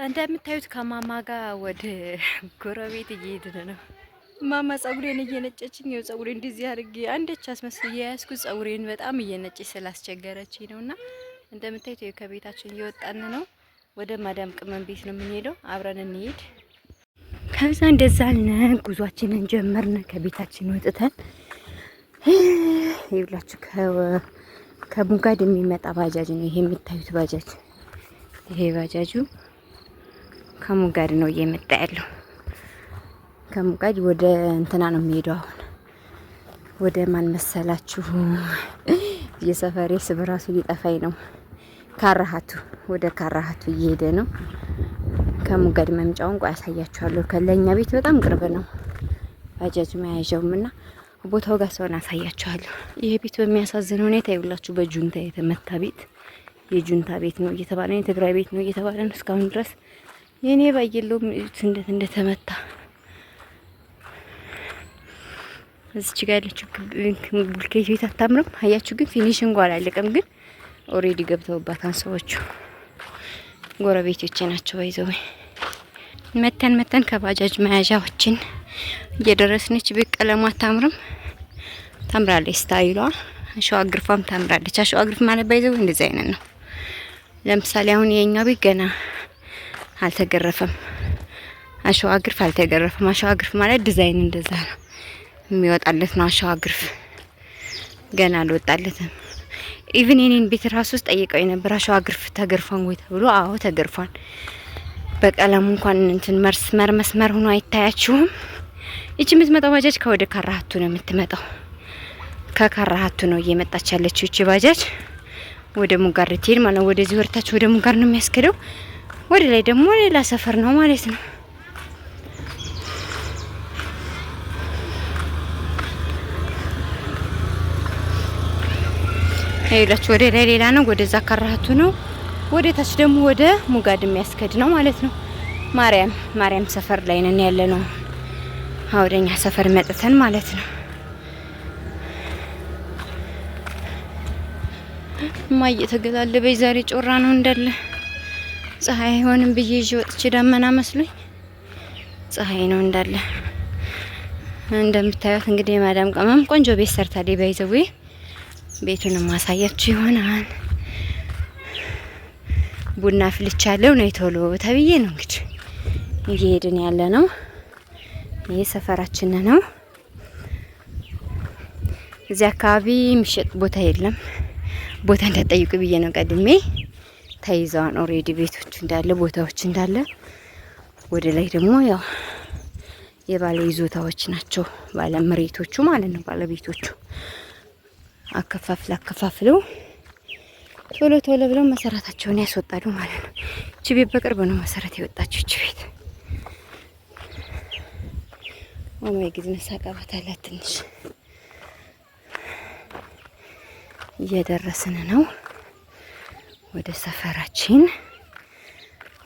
እንደምታዩት ከማማ ጋር ወደ ጎረቤት እየሄድን ነው። ማማ ጸጉሬን እየነጨችኝ ነው። ጸጉሬን እንደዚህ አድርጌ አንዴች አስመስዬ ያያዝኩት ጸጉሬን በጣም እየነጨች ስላስቸገረችኝ ነውና እንደምታዩት ከቤታችን እየወጣን ነው። ወደ ማዳም ቅመም ቤት ነው የምንሄደው። አብረን እንሄድ። ከዛ እንደዛ አልን። ጉዟችንን ጀመርን። ከቤታችን ወጥተን ይብላችሁ ከሙጋድ የሚመጣ ባጃጅ ነው ይሄ የምታዩት ባጃጅ። ይሄ ባጃጁ ከሙጋድ ነው እየመጣ ያለው። ከሙጋድ ወደ እንትና ነው የሚሄደው። አሁን ወደ ማን መሰላችሁ? የሰፈሬ ስም ራሱ ሊጠፋኝ ነው። ካራሃቱ፣ ወደ ካራሃቱ እየሄደ ነው። ከሙጋድ መምጫውን ቆይ ያሳያችኋለሁ። ከለኛ ቤት በጣም ቅርብ ነው ባጃጅ መያዣውምና ቦታው ጋር ሰውን አሳያችኋለሁ። ይሄ ቤት በሚያሳዝን ሁኔታ ይውላችሁ በጁንታ የተመታ ቤት፣ የጁንታ ቤት ነው እየተባለ ነው፣ የትግራይ ቤት ነው እየተባለ ነው እስካሁን ድረስ። የኔ ባየለውም እንዴት እንደተመታ እዚች ጋር ያለችው ቡልኬት ቤት አታምርም? አያችሁ ግን ፊኒሽንግ አላለቀም፣ ግን ኦሬዲ ገብተውባታል ሰዎቹ። ጎረቤቶቼ ናቸው ባይዘው። መተን ከባጃጅ መያዣዎችን እየደረስነች ቤት ቀለሟ አታምርም? ታምራለች። ስታይሏ አሸዋ ግርፋም ታምራለች። አሸዋ ግርፍ ማለት ባይዘው እንደዚህ አይነት ነው። ለምሳሌ አሁን የኛው ቤት ገና አልተገረፈም። አሸዋ ግርፍ አልተገረፈም። አሸዋ ግርፍ ማለት ዲዛይን እንደዛ ነው የሚወጣለት ነው። አሸዋ ግርፍ ገና አልወጣለትም። ኢቭን የኔን ቤት ራሱ ውስጥ ጠይቀው የነበር አሸዋ ግርፍ ተገርፏን ወይ ተብሎ፣ አዎ ተገርፏን። በቀለሙ እንኳን እንትን መስመር ሆኖ አይታያችሁም? እቺ የምትመጣው ባጃጅ ከወደ ካራሃቱ ነው የምትመጣው። ከካራሃቱ ነው እየመጣች ያለችው እቺ ባጃጅ። ወደ ሙጋር ትሄድ ማለት ወደዚህ ወርታች ወደ ሙጋር ነው የሚያስከደው። ወደ ላይ ደግሞ ሌላ ሰፈር ነው ማለት ነው። አይላችሁ ወደ ላይ ሌላ ነው፣ ወደዛ ካራሃቱ ነው። ወደ ታች ደግሞ ወደ ሙጋድ የሚያስከድ ነው ማለት ነው። ማርያም ሰፈር ላይ ነን ያለ ነው። አውደኛ ሰፈር መጥተን ማለት ነው። ማየ ተገላለበይ ዛሬ ጮራ ነው እንዳለ። ፀሐይ አይሆንም ብዬ ይዤ ወጥቼ ዳመና መስሎኝ ፀሐይ ነው እንዳለ። እንደምታዩት እንግዲህ ማዳም ቅመም ቆንጆ ቤት ሰርታለች። ባይዘው ቤቱን ማሳያችሁ ይሆናል። ቡና ፍልቻለሁ ነው ቶሎ ተብዬ ነው እንግዲህ እየሄድን ያለ ነው። ይሄ ሰፈራችን ነው። እዚህ አካባቢ የሚሸጥ ቦታ የለም። ቦታ እንዳትጠይቁ ብዬ ነው ቀድሜ። ተይዘዋን ኦሬዲ ቤቶች እንዳለ ቦታዎች እንዳለ። ወደ ላይ ደግሞ ያው የባለ ይዞታዎች ናቸው፣ ባለ መሬቶቹ ማለት ነው። ባለቤቶቹ አከፋፍለው ቶሎ ብለው መሰረታቸውን ያስወጣሉ ማለት ነው። እቺ ቤት በቅርብ ነው መሰረት የወጣችው እቺ ቤት። ኦማይ ግዝነስ አቀባታለ ትንሽ እየደረስን ነው ወደ ሰፈራችን፣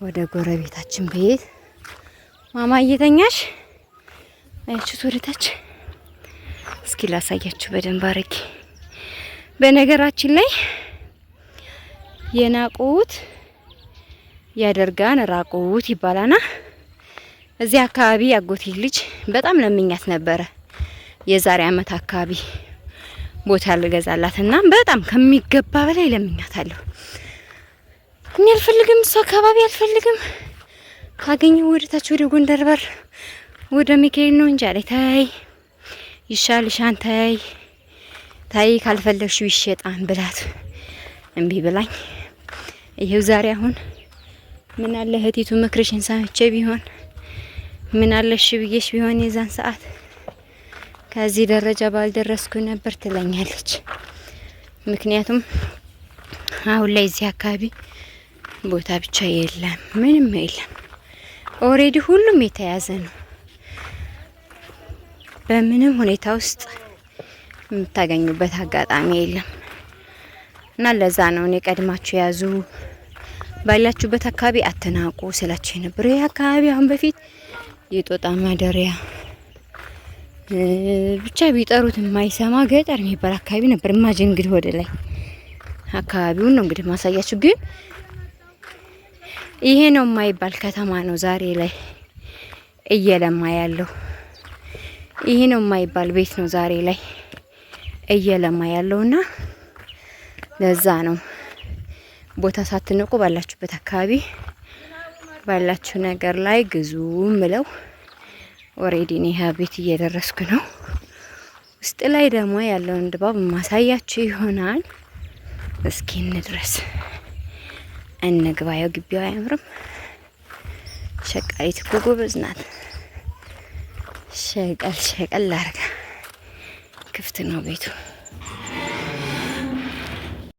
ወደ ጎረቤታችን ቤት። ማማ እየተኛሽ አያችሁት? ወደታች እስኪ ላሳያችሁ በደንብ አድርጌ። በነገራችን ላይ የናቁት ያደርጋን ራቁት ይባላልና እዚህ አካባቢ አጎቴ ልጅ በጣም ለምኛት ነበረ። የዛሬ አመት አካባቢ ቦታ ልገዛላትና በጣም ከሚገባ በላይ ለምኛታለሁ። እኔ አልፈልግም፣ እሱ አካባቢ አልፈልግም። ካገኘው ወደታች ወደ ጎንደር በር ወደ ሚካኤል ነው እንጂ አለኝ። ታይ ይሻልሻን፣ ታይ ካልፈለግሽው ይሸጣን ብላት እምቢ ብላኝ ይሄው ዛሬ አሁን ምን አለ እህቲቱ ምክርሽን ሰምቼ ቢሆን ምን አለሽ ብዬሽ ቢሆን የዛን ሰዓት ከዚህ ደረጃ ባልደረስኩ ነበር ትለኛለች። ምክንያቱም አሁን ላይ እዚህ አካባቢ ቦታ ብቻ የለም፣ ምንም የለም። ኦሬዲ ሁሉም የተያዘ ነው። በምንም ሁኔታ ውስጥ የምታገኙበት አጋጣሚ የለም። እና ለዛ ነው እኔ ቀድማችሁ ያዙ ባላችሁበት አካባቢ አትናቁ ስላችሁ የነበረው። ይሄ አካባቢ አሁን በፊት የጦጣ ማደሪያ ብቻ ቢጠሩት የማይሰማ ገጠር የሚባል አካባቢ ነበር። ኢማጂን እንግዲህ ወደ ላይ አካባቢውን ነው እንግዲህ ማሳያችሁ። ግን ይሄ ነው የማይባል ከተማ ነው ዛሬ ላይ እየለማ ያለው። ይሄ ነው የማይባል ቤት ነው ዛሬ ላይ እየለማ ያለውና ለዛ ነው ቦታ ሳትንቁ ባላችሁበት አካባቢ ባላችሁ ነገር ላይ ግዙ ምለው። ኦሬዲ እኔ ቤት እየደረስኩ ነው። ውስጥ ላይ ደግሞ ያለውን ድባብ ማሳያችሁ ይሆናል። እስኪ እንድረስ እንግባ። ያው ግቢው አያምርም? ሸቃሊት እኮ ጎበዝ ናት። ሸቀል አርጋ ክፍት ነው ቤቱ።